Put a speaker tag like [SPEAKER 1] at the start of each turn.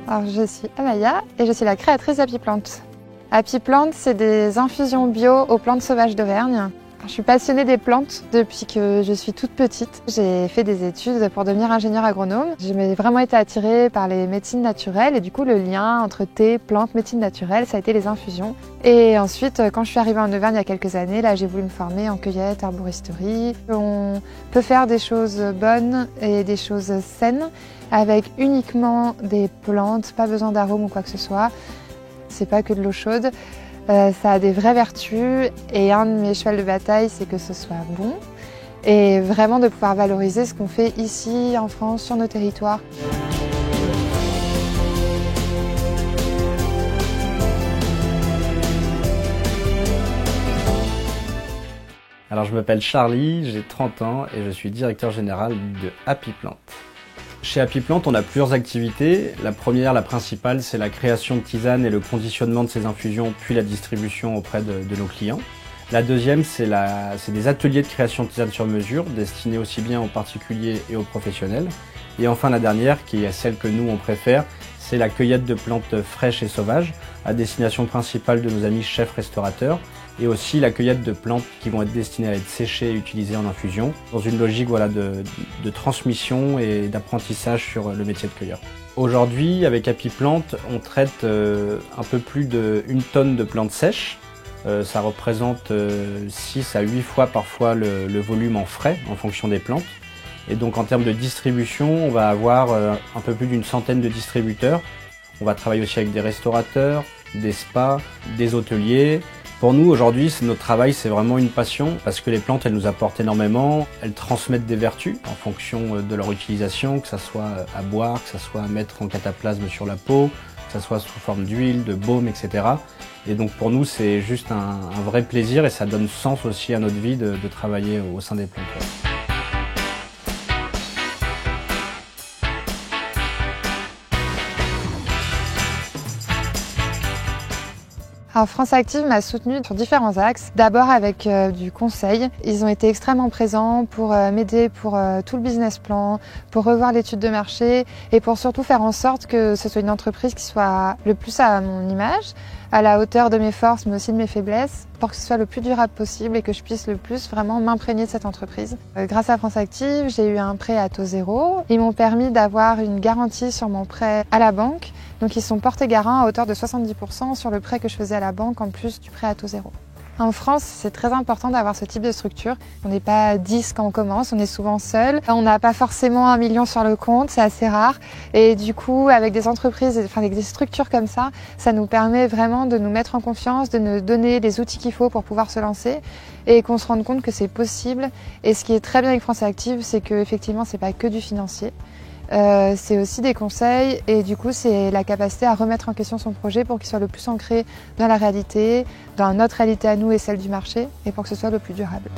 [SPEAKER 1] Alors, je suis Amaya et je suis la créatrice d'Happy Plant. Happy Plant, c'est des infusions bio aux plantes sauvages d'Auvergne. Je suis passionnée des plantes depuis que je suis toute petite. J'ai fait des études pour devenir ingénieure agronome. J'ai vraiment été attirée par les médecines naturelles et du coup le lien entre thé, plantes, médecine naturelle, ça a été les infusions. Et ensuite, quand je suis arrivée en Auvergne il y a quelques années, là j'ai voulu me former en cueillette, arboristerie. On peut faire des choses bonnes et des choses saines avec uniquement des plantes, pas besoin d'arômes ou quoi que ce soit. C'est pas que de l'eau chaude. Ça a des vraies vertus et un de mes chevals de bataille, c'est que ce soit bon et vraiment de pouvoir valoriser ce qu'on fait ici en France, sur nos territoires.
[SPEAKER 2] Alors je m'appelle Charlie, j'ai 30 ans et je suis directeur général de Happy Plant. Chez Happy Plant, on a plusieurs activités. La première, la principale, c'est la création de tisanes et le conditionnement de ces infusions, puis la distribution auprès de nos clients. La deuxième, c'est des ateliers de création de tisanes sur mesure, destinés aussi bien aux particuliers et aux professionnels. Et enfin, la dernière, qui est celle que nous, on préfère, c'est la cueillette de plantes fraîches et sauvages, à destination principale de nos amis chefs restaurateurs, et aussi la cueillette de plantes qui vont être destinées à être séchées et utilisées en infusion, dans une logique de transmission et d'apprentissage sur le métier de cueilleur. Aujourd'hui, avec Happy Plant, on traite un peu plus d'1 tonne de plantes sèches. Ça représente 6 à 8 fois parfois le volume en frais, en fonction des plantes. Et donc en termes de distribution, on va avoir un peu plus d'une centaine de distributeurs. On va travailler aussi avec des restaurateurs, des spas, des hôteliers. Pour nous, aujourd'hui, notre travail, c'est vraiment une passion parce que les plantes, elles nous apportent énormément. Elles transmettent des vertus en fonction de leur utilisation, que ça soit à boire, que ça soit à mettre en cataplasme sur la peau, que ça soit sous forme d'huile, de baume, etc. Et donc pour nous, c'est juste un vrai plaisir et ça donne sens aussi à notre vie de travailler au sein des plantes.
[SPEAKER 1] Alors France Active m'a soutenue sur différents axes. D'abord avec du conseil. Ils ont été extrêmement présents pour m'aider pour tout le business plan, pour revoir l'étude de marché et pour surtout faire en sorte que ce soit une entreprise qui soit le plus à mon image, à la hauteur de mes forces mais aussi de mes faiblesses, pour que ce soit le plus durable possible et que je puisse le plus vraiment m'imprégner de cette entreprise. Grâce à France Active, j'ai eu un prêt à taux zéro. Ils m'ont permis d'avoir une garantie sur mon prêt à la banque. Donc ils sont portés garants à hauteur de 70% sur le prêt que je faisais à la banque en plus du prêt à taux zéro. En France, c'est très important d'avoir ce type de structure. On n'est pas 10 quand on commence, on est souvent seul. On n'a pas forcément 1 million sur le compte, c'est assez rare. Et du coup, avec des entreprises, avec des structures comme ça nous permet vraiment de nous mettre en confiance, de nous donner les outils qu'il faut pour pouvoir se lancer et qu'on se rende compte que c'est possible. Et ce qui est très bien avec France Active, c'est qu'effectivement, c'est pas que du financier. C'est aussi des conseils et du coup c'est la capacité à remettre en question son projet pour qu'il soit le plus ancré dans la réalité, dans notre réalité à nous et celle du marché et pour que ce soit le plus durable.